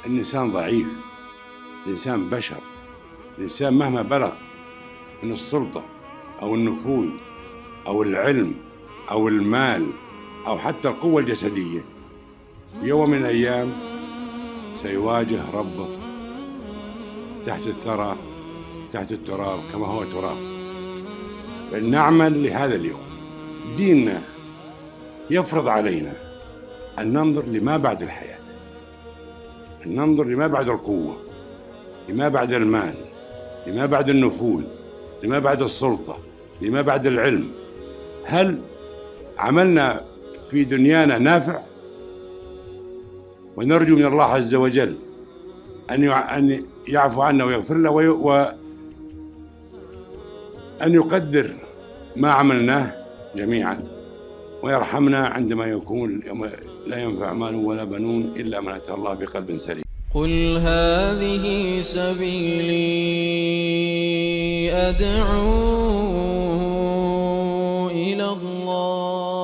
الإنسان ضعيف، الإنسان بشر، الإنسان مهما بلغ من السلطة أو النفوذ أو العلم أو المال أو حتى القوة الجسدية، يوم من الأيام سيواجه ربه تحت الثرى، تحت التراب كما هو تراب. فلنعمل لهذا اليوم. ديننا يفرض علينا أن ننظر لما بعد الحياة، أن ننظر لما بعد القوة، لما بعد المال، لما بعد النفوذ، لما بعد السلطة، لما بعد العلم. هل عملنا في دنيانا نافع؟ ونرجو من الله عز وجل أن يعفو عنا ويغفر لنا وأن يقدر ما عملناه جميعا ويرحمنا عندما يكون يوم لا ينفع مال ولا بنون إلا من أتى الله بقلب سليم. قل هذه سبيلي أدعو إلى الله